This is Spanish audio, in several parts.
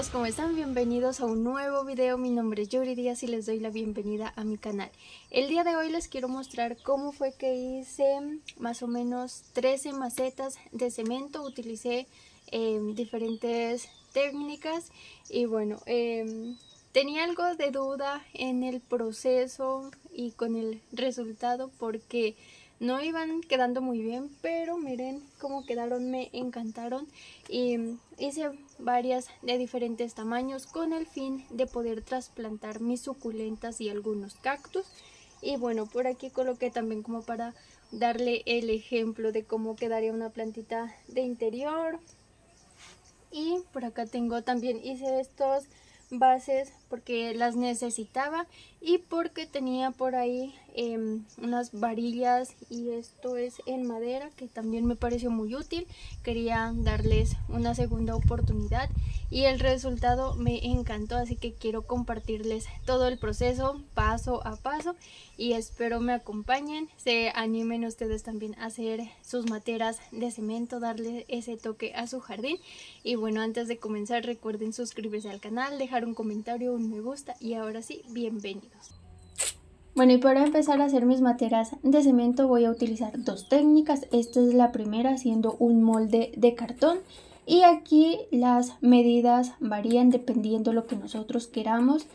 chicos, ¿cómo están? Bienvenidos a un nuevo video. Mi nombre es Yuri Díaz y les doy la bienvenida a mi canal. El día de hoy les quiero mostrar cómo fue que hice más o menos 13 macetas de cemento. Utilicé diferentes técnicas y bueno, tenía algo de duda en el proceso y con el resultado porque no iban quedando muy bien, pero miren cómo quedaron, me encantaron. Y hice varias de diferentes tamaños con el fin de poder trasplantar mis suculentas y algunos cactus. Y bueno, por aquí coloqué también como para darle el ejemplo de cómo quedaría una plantita de interior. Y por acá tengo también, hice estos bases porque las necesitaba y porque tenía por ahí unas varillas, y esto es en madera que también me pareció muy útil. Quería darles una segunda oportunidad y el resultado me encantó, así que quiero compartirles todo el proceso paso a paso y espero me acompañen, se animen ustedes también a hacer sus materas de cemento, darle ese toque a su jardín. Y bueno, antes de comenzar recuerden suscribirse al canal, dejar un comentario, un me gusta y ahora sí, bienvenidos. Bueno, y para empezar a hacer mis materas de cemento voy a utilizar dos técnicas. Esta es la primera, haciendo un molde de cartón, y aquí las medidas varían dependiendo lo que nosotros queramos.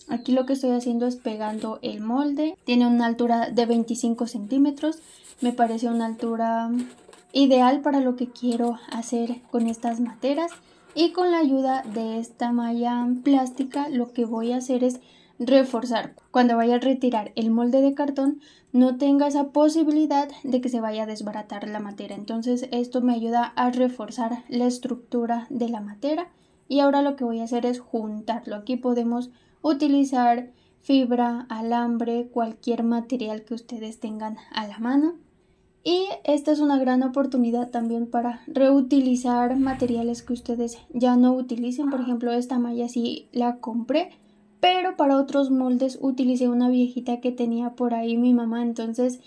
Aquí lo que estoy haciendo es pegando el molde. Tiene una altura de 25 centímetros, me parece una altura ideal para lo que quiero hacer con estas materas. Y con la ayuda de esta malla plástica lo que voy a hacer es reforzar. Cuando vaya a retirar el molde de cartón no tenga esa posibilidad de que se vaya a desbaratar la matera. Entonces esto me ayuda a reforzar la estructura de la matera. Y ahora lo que voy a hacer es juntarlo. Aquí podemos utilizar fibra, alambre, cualquier material que ustedes tengan a la mano. Y esta es una gran oportunidad también para reutilizar materiales que ustedes ya no utilicen. Por ejemplo, esta malla sí la compré, pero para otros moldes utilicé una viejita que tenía por ahí mi mamá. Entonces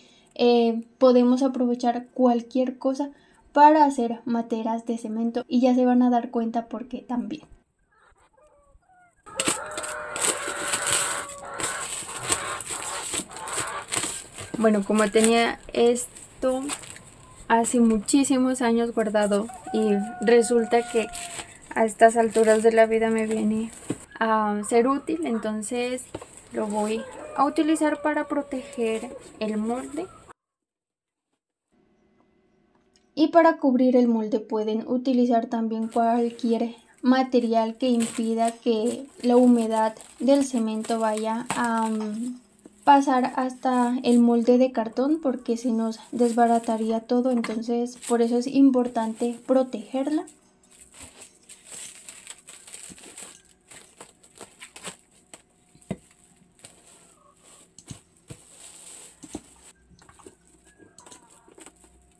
podemos aprovechar cualquier cosa para hacer materas de cemento y ya se van a dar cuenta por qué también. Bueno, como tenía esto hace muchísimos años guardado y resulta que a estas alturas de la vida me viene a ser útil, entonces lo voy a utilizar para proteger el molde. Y para cubrir el molde pueden utilizar también cualquier material que impida que la humedad del cemento vaya a pasar hasta el molde de cartón, porque se nos desbarataría todo. Entonces por eso es importante protegerla.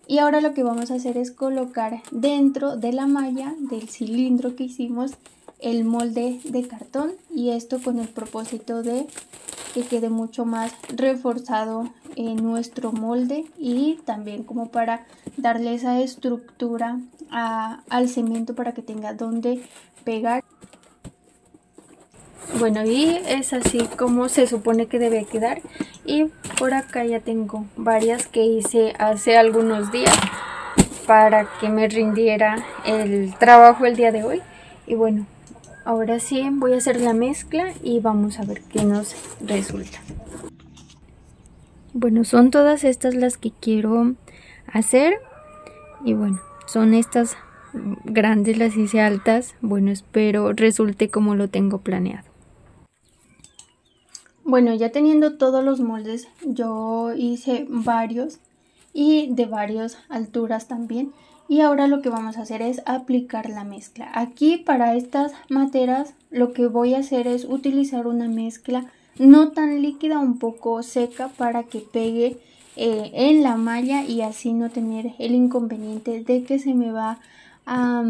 Y ahora lo que vamos a hacer es colocar dentro de la malla del cilindro que hicimos el molde de cartón, y esto con el propósito de que quede mucho más reforzado en nuestro molde y también como para darle esa estructura al cemento para que tenga donde pegar. Bueno, y es así como se supone que debe quedar. Y por acá ya tengo varias que hice hace algunos días para que me rindiera el trabajo el día de hoy. Y bueno, ahora sí voy a hacer la mezcla y vamos a ver qué nos resulta. Bueno, son todas estas las que quiero hacer. Y bueno, son estas grandes, las hice altas. Bueno, espero resulte como lo tengo planeado. Bueno, ya teniendo todos los moldes, yo hice varios y de varias alturas también. Y ahora lo que vamos a hacer es aplicar la mezcla. Aquí para estas materas lo que voy a hacer es utilizar una mezcla no tan líquida, un poco seca, para que pegue en la malla y así no tener el inconveniente de que se me va a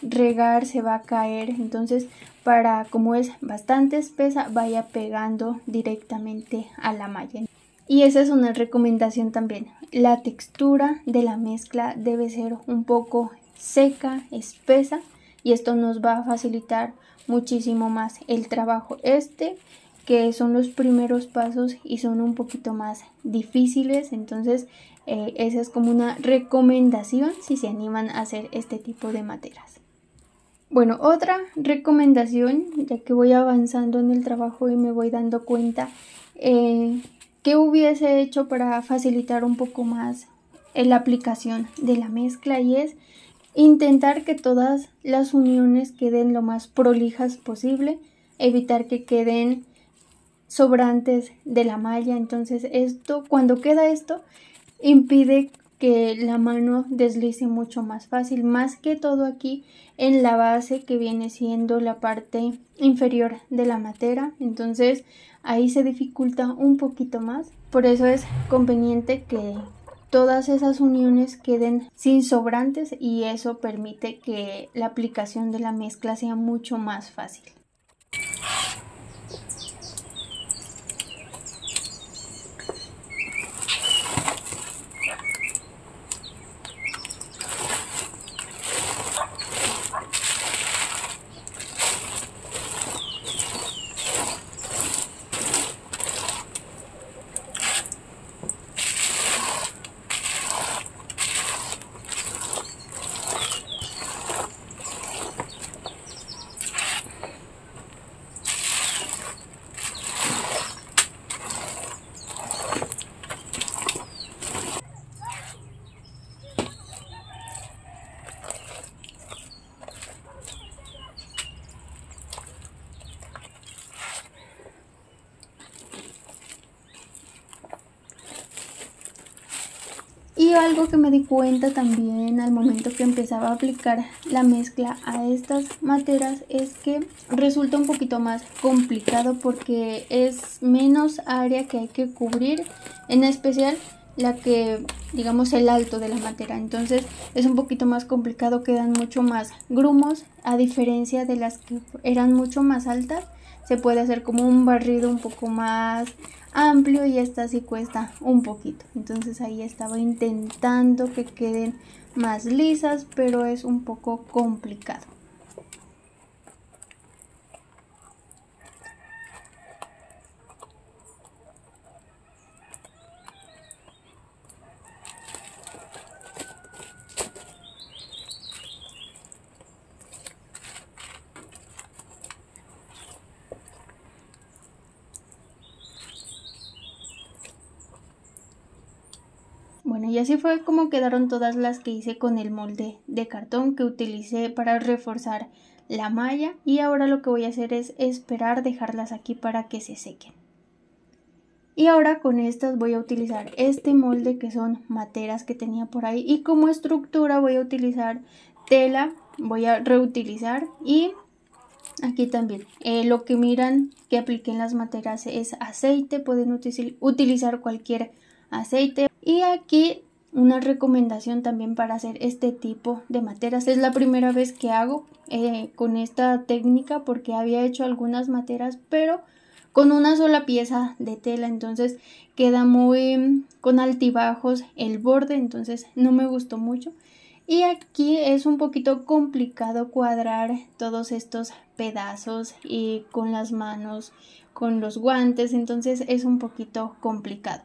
regar, se va a caer. Entonces, para como es bastante espesa, vaya pegando directamente a la malla. Y esa es una recomendación también: la textura de la mezcla debe ser un poco seca, espesa, y esto nos va a facilitar muchísimo más el trabajo que son los primeros pasos y son un poquito más difíciles. Entonces esa es como una recomendación si se animan a hacer este tipo de materas. Bueno, otra recomendación, ya que voy avanzando en el trabajo y me voy dando cuenta que hubiese hecho para facilitar un poco más la aplicación de la mezcla, y es intentar que todas las uniones queden lo más prolijas posible, evitar que queden sobrantes de la malla. Entonces cuando queda esto, impide que la mano deslice mucho más fácil, más que todo aquí en la base, que viene siendo la parte inferior de la matera. Entonces ahí se dificulta un poquito más, por eso es conveniente que todas esas uniones queden sin sobrantes, y eso permite que la aplicación de la mezcla sea mucho más fácil. Y algo que me di cuenta también al momento que empezaba a aplicar la mezcla a estas materas es que resulta un poquito más complicado, porque es menos área que hay que cubrir, en especial la que, digamos, el alto de la matera. Entonces es un poquito más complicado, quedan mucho más grumos, a diferencia de las que eran mucho más altas. Se puede hacer como un barrido un poco más amplio, y esta sí cuesta un poquito. Entonces ahí estaba intentando que queden más lisas, pero es un poco complicado. Bueno, y así fue como quedaron todas las que hice con el molde de cartón que utilicé para reforzar la malla. Y ahora lo que voy a hacer es esperar dejarlas aquí para que se sequen. Y ahora con estas voy a utilizar este molde, que son materas que tenía por ahí, y como estructura voy a utilizar tela, voy a reutilizar. Y aquí también lo que miran que apliqué en las materas es aceite, pueden utilizar cualquier aceite. Y aquí una recomendación también para hacer este tipo de materas, es la primera vez que hago con esta técnica, porque había hecho algunas materas pero con una sola pieza de tela, entonces queda muy con altibajos el borde, entonces no me gustó mucho. Y aquí es un poquito complicado cuadrar todos estos pedazos y con las manos, con los guantes, entonces es un poquito complicado.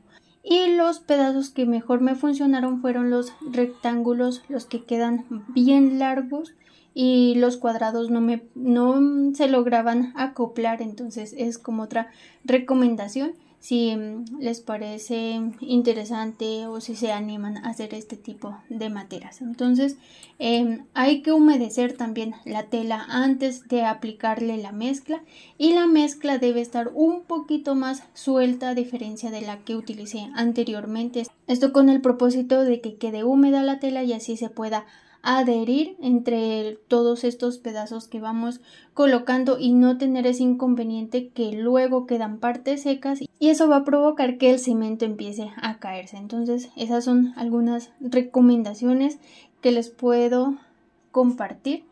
Y los pedazos que mejor me funcionaron fueron los rectángulos, los que quedan bien largos, y los cuadrados no se lograban acoplar. Entonces es como otra recomendación si les parece interesante o si se animan a hacer este tipo de materas. Entonces hay que humedecer también la tela antes de aplicarle la mezcla, y la mezcla debe estar un poquito más suelta a diferencia de la que utilicé anteriormente. Esto con el propósito de que quede húmeda la tela y así se pueda adherir entre todos estos pedazos que vamos colocando, y no tener ese inconveniente que luego quedan partes secas y eso va a provocar que el cemento empiece a caerse. Entonces esas son algunas recomendaciones que les puedo compartir.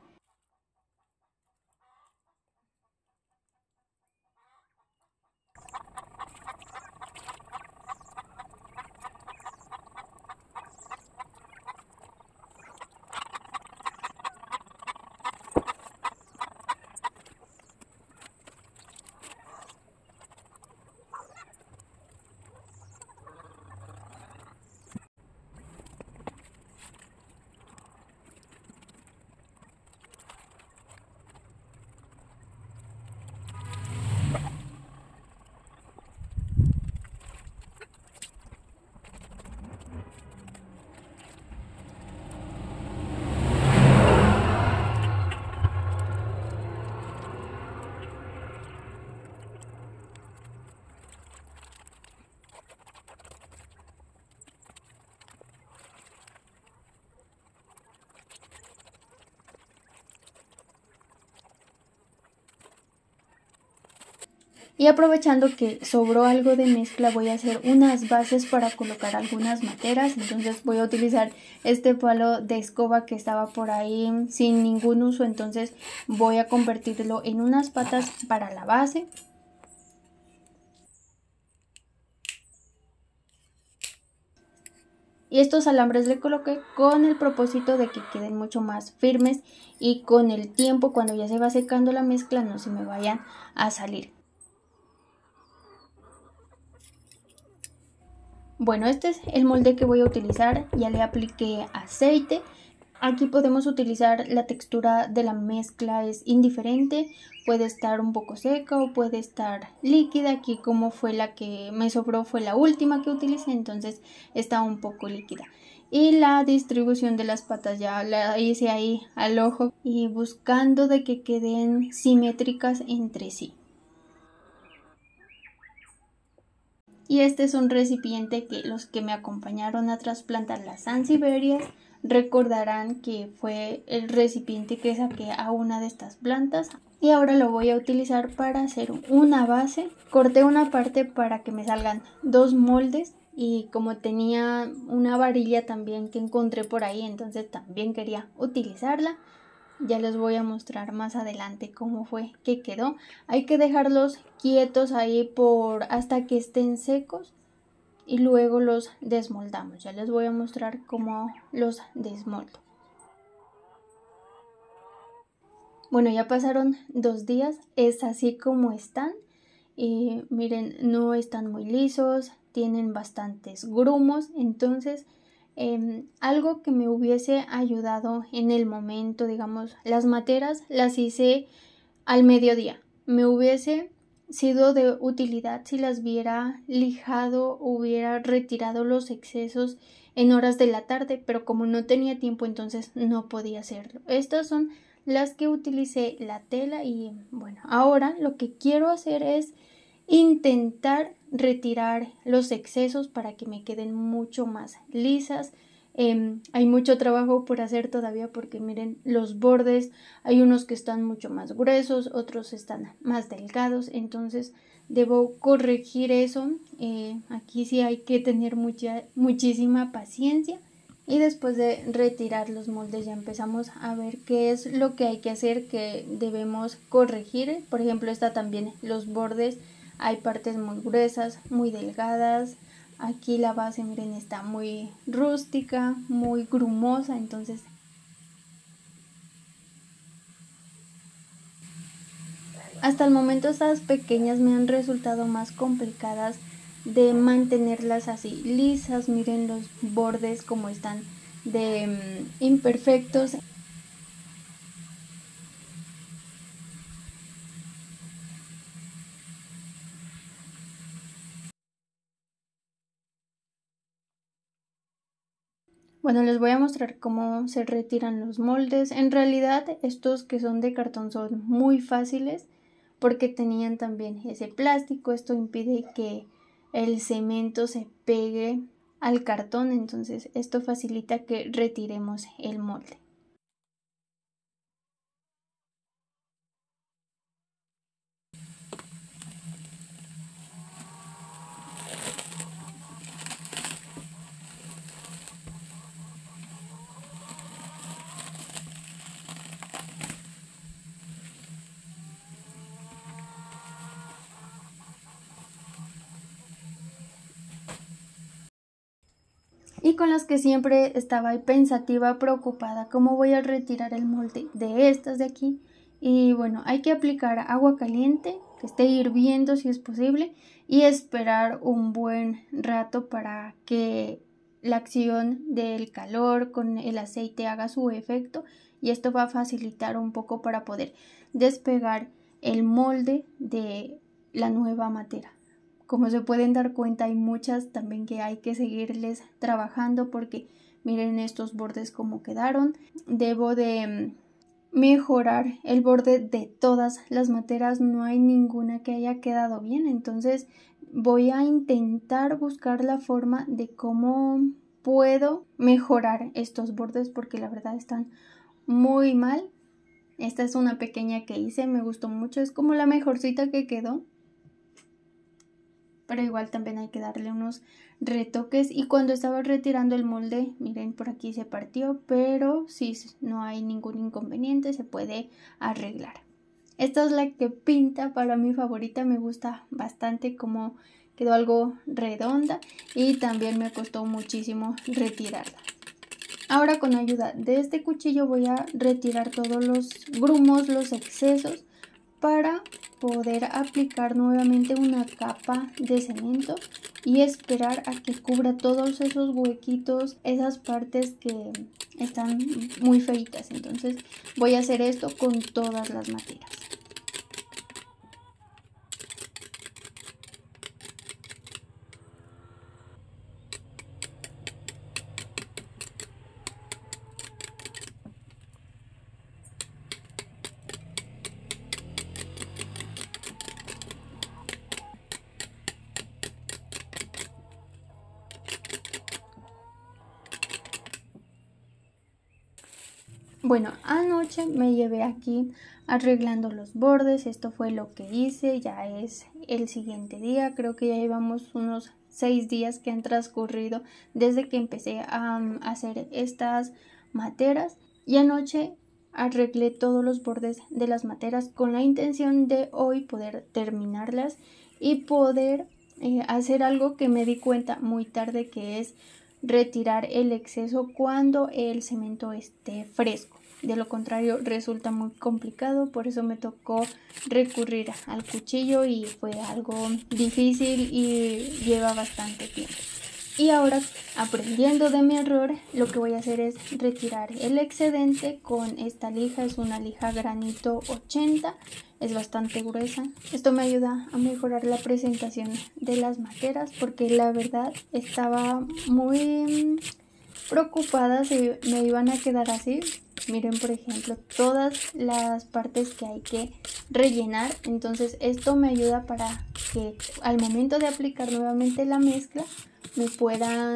Y aprovechando que sobró algo de mezcla, voy a hacer unas bases para colocar algunas materas. Entonces voy a utilizar este palo de escoba que estaba por ahí sin ningún uso. Entonces voy a convertirlo en unas patas para la base. Y estos alambres le coloqué con el propósito de que queden mucho más firmes y con el tiempo, cuando ya se va secando la mezcla, no se me vayan a salir. Bueno, este es el molde que voy a utilizar. Ya le apliqué aceite. Aquí podemos utilizar la textura de la mezcla, es indiferente, puede estar un poco seca o puede estar líquida. Aquí, como fue la que me sobró, fue la última que utilicé, entonces está un poco líquida. Y la distribución de las patas ya la hice ahí al ojo y buscando de que queden simétricas entre sí. Y este es un recipiente que los que me acompañaron a trasplantar las sansevierias recordarán que fue el recipiente que saqué a una de estas plantas. Y ahora lo voy a utilizar para hacer una base. Corté una parte para que me salgan dos moldes. Y como tenía una varilla también que encontré por ahí, entonces también quería utilizarla. Ya les voy a mostrar más adelante cómo fue que quedó. Hay que dejarlos quietos ahí hasta que estén secos y luego los desmoldamos. Ya les voy a mostrar cómo los desmoldo. Bueno, ya pasaron 2 días, es así como están. Miren, no están muy lisos, tienen bastantes grumos, entonces algo que me hubiese ayudado en el momento, digamos, las materas las hice al mediodía. Me hubiese sido de utilidad si las hubiera lijado, hubiera retirado los excesos en horas de la tarde, pero como no tenía tiempo, entonces no podía hacerlo. Estas son las que utilicé la tela y bueno, ahora lo que quiero hacer es intentar retirar los excesos para que me queden mucho más lisas. Hay mucho trabajo por hacer todavía porque miren los bordes, hay unos que están mucho más gruesos, otros están más delgados, entonces debo corregir eso. Aquí sí hay que tener muchísima paciencia. Y después de retirar los moldes ya empezamos a ver qué es lo que hay que hacer, que debemos corregir. Por ejemplo, está también los bordes, hay partes muy gruesas, muy delgadas. Aquí la base, miren, está muy rústica, muy grumosa, entonces hasta el momento estas pequeñas me han resultado más complicadas de mantenerlas así lisas. Miren los bordes como están de imperfectos. Bueno, les voy a mostrar cómo se retiran los moldes. En realidad estos que son de cartón son muy fáciles porque tenían también ese plástico. Esto impide que el cemento se pegue al cartón, entonces esto facilita que retiremos el molde. Y con las que siempre estaba ahí pensativa, preocupada, cómo voy a retirar el molde de estas de aquí. Y bueno, hay que aplicar agua caliente, que esté hirviendo si es posible, y esperar un buen rato para que la acción del calor con el aceite haga su efecto, y esto va a facilitar un poco para poder despegar el molde de la nueva matera. Como se pueden dar cuenta, hay muchas también que hay que seguirles trabajando porque miren estos bordes como quedaron. Debo de mejorar el borde de todas las materas, no hay ninguna que haya quedado bien, entonces voy a intentar buscar la forma de cómo puedo mejorar estos bordes porque la verdad están muy mal. Esta es una pequeña que hice, me gustó mucho, es como la mejorcita que quedó. pero igual también hay que darle unos retoques. Y cuando estaba retirando el molde, miren, por aquí se partió, pero sí, no hay ningún inconveniente, se puede arreglar. Esta es la que pinta, para mi favorita, me gusta bastante como quedó algo redonda y también me costó muchísimo retirarla. Ahora con ayuda de este cuchillo voy a retirar todos los grumos, los excesos, para poder aplicar nuevamente una capa de cemento y esperar a que cubra todos esos huequitos, esas partes que están muy feitas. Entonces voy a hacer esto con todas las materas. Bueno, anoche me llevé aquí arreglando los bordes, esto fue lo que hice, ya es el siguiente día, creo que ya llevamos unos 6 días que han transcurrido desde que empecé a hacer estas materas y anoche arreglé todos los bordes de las materas con la intención de hoy poder terminarlas y poder hacer algo que me di cuenta muy tarde, que es retirar el exceso cuando el cemento esté fresco. De lo contrario resulta muy complicado, por eso me tocó recurrir al cuchillo y fue algo difícil y lleva bastante tiempo. Y ahora, aprendiendo de mi error, lo que voy a hacer es retirar el excedente con esta lija. Es una lija granito 80, es bastante gruesa. Esto me ayuda a mejorar la presentación de las materas, porque la verdad estaba muy preocupada si me iban a quedar así. Miren, por ejemplo, todas las partes que hay que rellenar. Entonces esto me ayuda para que al momento de aplicar nuevamente la mezcla me pueda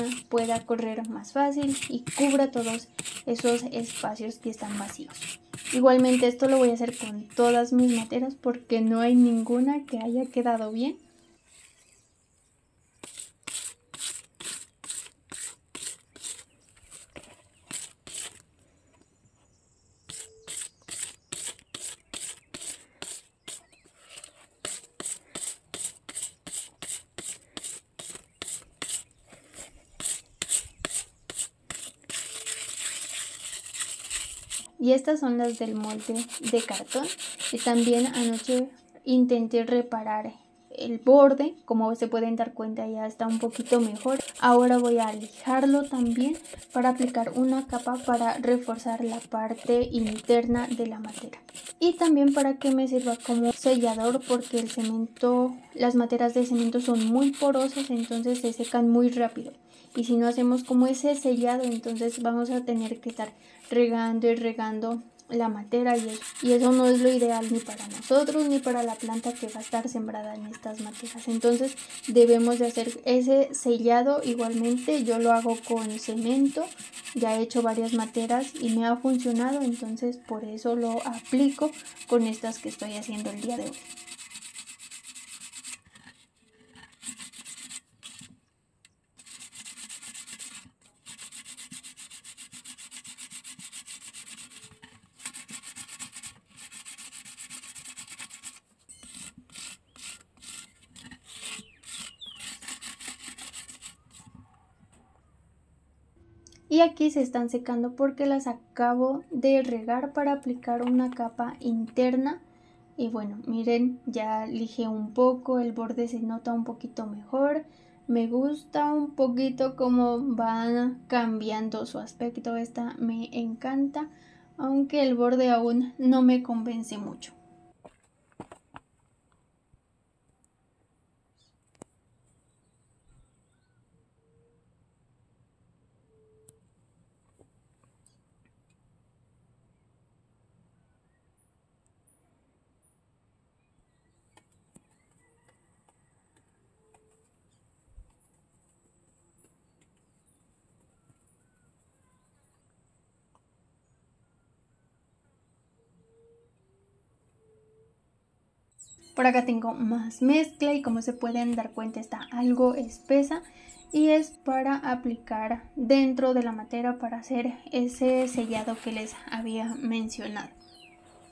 correr más fácil y cubra todos esos espacios que están vacíos. Igualmente esto lo voy a hacer con todas mis materas porque no hay ninguna que haya quedado bien. Y estas son las del molde de cartón. Y también anoche intenté reparar el borde, como se pueden dar cuenta ya está un poquito mejor. Ahora voy a lijarlo también para aplicar una capa para reforzar la parte interna de la madera. Y también para que me sirva como sellador, porque el cemento, las materas de cemento son muy porosas, entonces se secan muy rápido. Y si no hacemos como ese sellado, entonces vamos a tener que estar regando y regando la matera y eso no es lo ideal ni para nosotros ni para la planta que va a estar sembrada en estas materas. Entonces debemos de hacer ese sellado. Igualmente yo lo hago con cemento, ya he hecho varias materas y me ha funcionado, entonces por eso lo aplico con estas que estoy haciendo el día de hoy. Y aquí se están secando porque las acabo de regar para aplicar una capa interna. Y bueno, miren, ya lijé un poco, el borde se nota un poquito mejor. Me gusta un poquito cómo van cambiando su aspecto, esta me encanta, aunque el borde aún no me convence mucho. Por acá tengo más mezcla y como se pueden dar cuenta está algo espesa y es para aplicar dentro de la matera para hacer ese sellado que les había mencionado.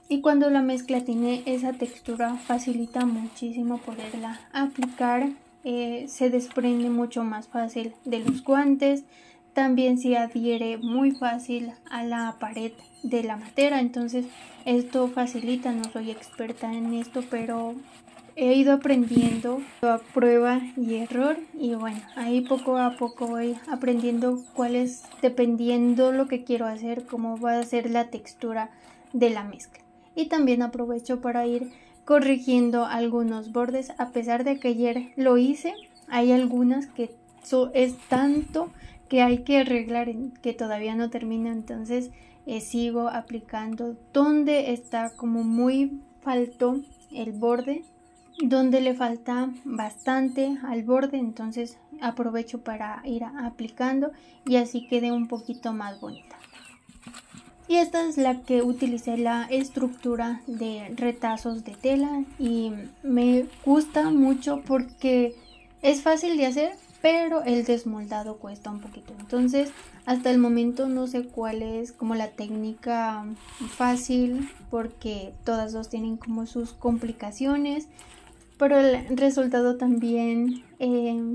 Y cuando la mezcla tiene esa textura facilita muchísimo poderla aplicar, se desprende mucho más fácil de los guantes, también se adhiere muy fácil a la pared de la matera, entonces esto facilita. No soy experta en esto, pero he ido aprendiendo a prueba y error y bueno, ahí poco a poco voy aprendiendo cuál es, dependiendo lo que quiero hacer, cómo va a ser la textura de la mezcla. Y también aprovecho para ir corrigiendo algunos bordes, a pesar de que ayer lo hice, hay algunas que es tanto que hay que arreglar que todavía no termino, entonces sigo aplicando donde está como muy faltó el borde, donde le falta bastante al borde, entonces aprovecho para ir aplicando y así quede un poquito más bonita. Y esta es la que utilicé, la estructura de retazos de tela, y me gusta mucho porque es fácil de hacer, pero el desmoldado cuesta un poquito. Entonces hasta el momento no sé cuál es como la técnica fácil, porque todas dos tienen como sus complicaciones, pero el resultado también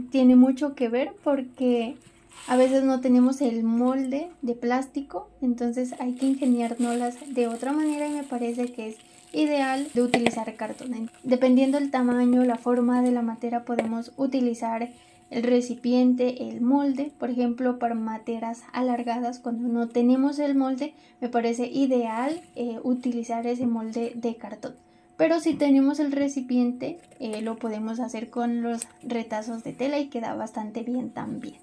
tiene mucho que ver, porque a veces no tenemos el molde de plástico, entonces hay que ingeniárnoslas de otra manera, y me parece que es ideal de utilizar cartón. Dependiendo del tamaño, la forma de la matera, podemos utilizar el recipiente, el molde. Por ejemplo, para materas alargadas, cuando no tenemos el molde, me parece ideal utilizar ese molde de cartón. Pero si tenemos el recipiente, lo podemos hacer con los retazos de tela y queda bastante bien también.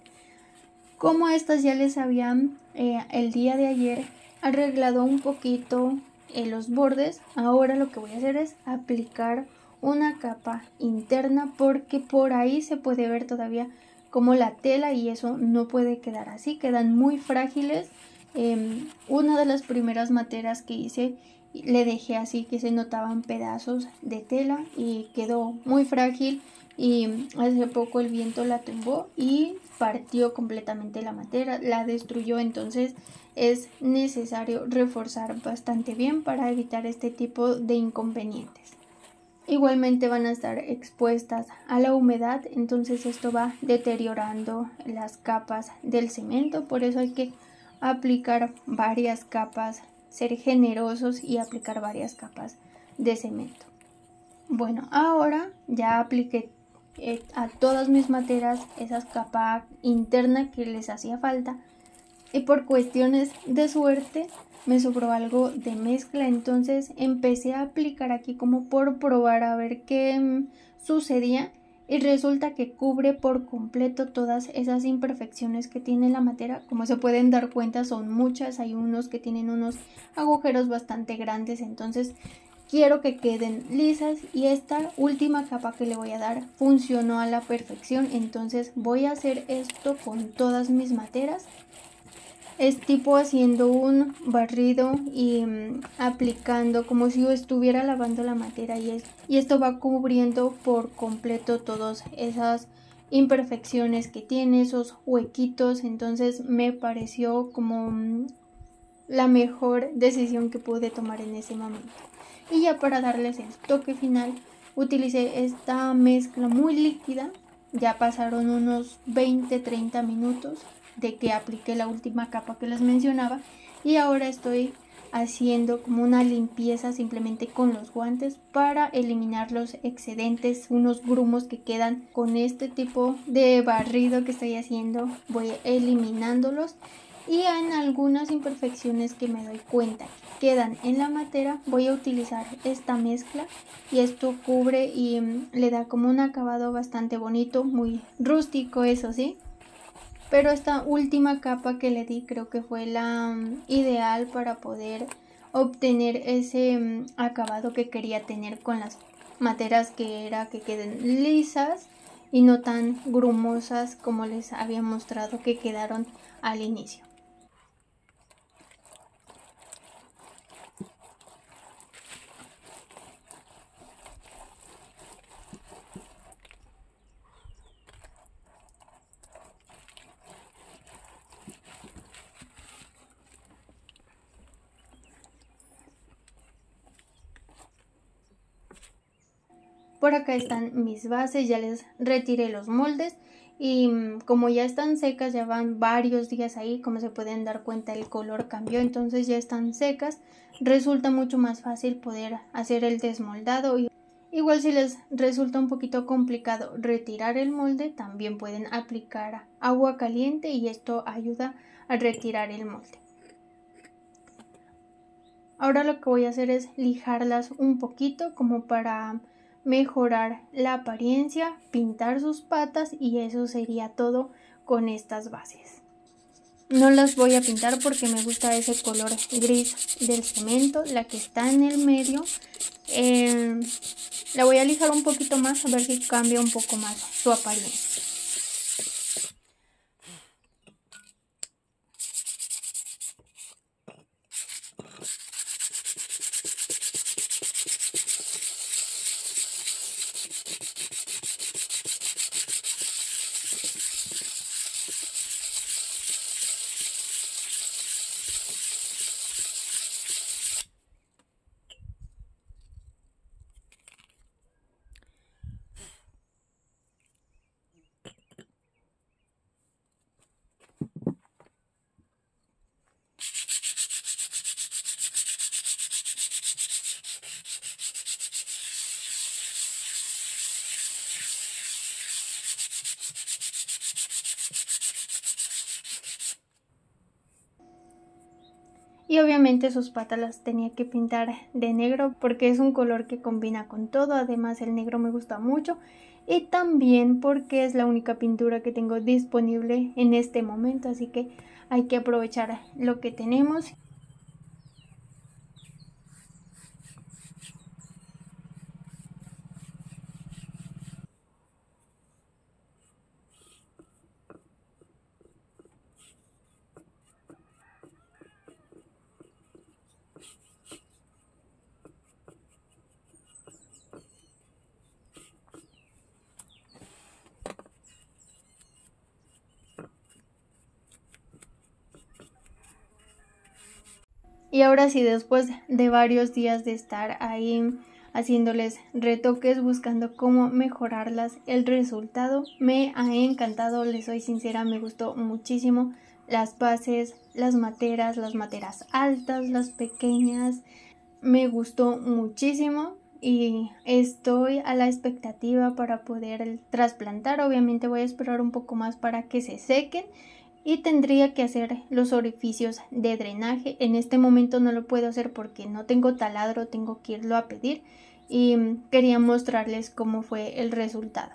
Como estas ya les habían el día de ayer arreglado un poquito los bordes, ahora lo que voy a hacer es aplicar una capa interna, porque por ahí se puede ver todavía como la tela, y eso no puede quedar así, quedan muy frágiles. Una de las primeras materas que hice le dejé así, que se notaban pedazos de tela y quedó muy frágil, y hace poco el viento la tumbó y partió completamente la matera, la destruyó. Entonces es necesario reforzar bastante bien para evitar este tipo de inconvenientes. Igualmente van a estar expuestas a la humedad, entonces esto va deteriorando las capas del cemento, por eso hay que aplicar varias capas, ser generosos y aplicar varias capas de cemento. Bueno, ahora ya apliqué a todas mis materas esa capa interna que les hacía falta, y por cuestiones de suerte me sobró algo de mezcla, entonces empecé a aplicar aquí como por probar a ver qué sucedía, y resulta que cubre por completo todas esas imperfecciones que tiene la matera. Como se pueden dar cuenta, son muchas, hay unos que tienen unos agujeros bastante grandes, entonces quiero que queden lisas, y esta última capa que le voy a dar funcionó a la perfección. Entonces voy a hacer esto con todas mis materas. Es tipo haciendo un barrido y aplicando como si yo estuviera lavando la matera, y esto va cubriendo por completo todas esas imperfecciones que tiene, esos huequitos. Entonces me pareció como la mejor decisión que pude tomar en ese momento. Y ya para darles el toque final utilicé esta mezcla muy líquida. Ya pasaron unos 20-30 minutos de que apliqué la última capa que les mencionaba, y ahora estoy haciendo como una limpieza simplemente con los guantes para eliminar los excedentes, unos grumos que quedan. Con este tipo de barrido que estoy haciendo voy eliminándolos, y en algunas imperfecciones que me doy cuenta que quedan en la matera voy a utilizar esta mezcla, y esto cubre y le da como un acabado bastante bonito, muy rústico, eso sí. Pero esta última capa que le di creo que fue la ideal para poder obtener ese acabado que quería tener con las materas, que era que queden lisas y no tan grumosas como les había mostrado que quedaron al inicio. Por acá están mis bases, ya les retiré los moldes y como ya están secas, ya van varios días ahí, como se pueden dar cuenta el color cambió, entonces ya están secas, resulta mucho más fácil poder hacer el desmoldado. Igual si les resulta un poquito complicado retirar el molde, también pueden aplicar agua caliente y esto ayuda a retirar el molde. Ahora lo que voy a hacer es lijarlas un poquito como para mejorar la apariencia, pintar sus patas y eso sería todo con estas bases. No las voy a pintar porque me gusta ese color gris del cemento, la que está en el medio. La voy a lijar un poquito más a ver si cambia un poco más su apariencia. Y obviamente sus patas las tenía que pintar de negro porque es un color que combina con todo. Además el negro me gusta mucho y también porque es la única pintura que tengo disponible en este momento. Así que hay que aprovechar lo que tenemos. Y ahora sí, después de varios días de estar ahí haciéndoles retoques, buscando cómo mejorarlas, el resultado me ha encantado, les soy sincera, me gustó muchísimo. Las bases, las materas altas, las pequeñas, me gustó muchísimo y estoy a la expectativa para poder trasplantar. Obviamente voy a esperar un poco más para que se sequen y tendría que hacer los orificios de drenaje. En este momento no lo puedo hacer porque no tengo taladro, tengo que irlo a pedir y quería mostrarles cómo fue el resultado.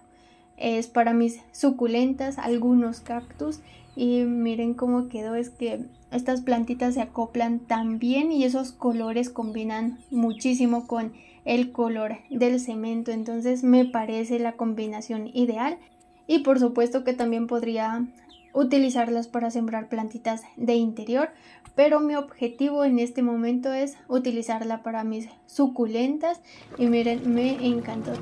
Es para mis suculentas, algunos cactus y miren cómo quedó. Es que estas plantitas se acoplan tan bien y esos colores combinan muchísimo con el color del cemento, entonces me parece la combinación ideal. Y por supuesto que también podría utilizarlas para sembrar plantitas de interior, pero mi objetivo en este momento es utilizarla para mis suculentas y miren, me encantó.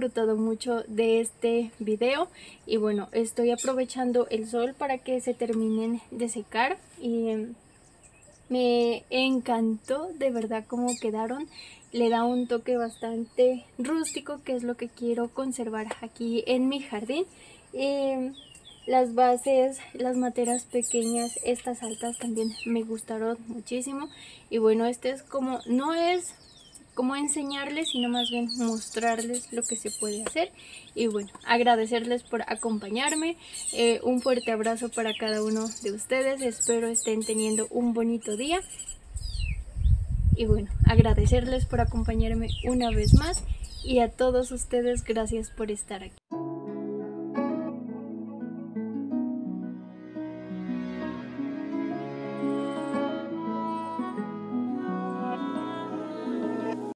disfrutado mucho de este video y bueno, estoy aprovechando el sol para que se terminen de secar y me encantó de verdad cómo quedaron. Le da un toque bastante rústico, que es lo que quiero conservar aquí en mi jardín. Las bases, las materas pequeñas, estas altas también me gustaron muchísimo. Y bueno, este es como, no es como enseñarles, sino más bien mostrarles lo que se puede hacer. Y bueno, agradecerles por acompañarme. Un fuerte abrazo para cada uno de ustedes. Espero estén teniendo un bonito día. Y bueno, agradecerles por acompañarme una vez más. Y a todos ustedes, gracias por estar aquí.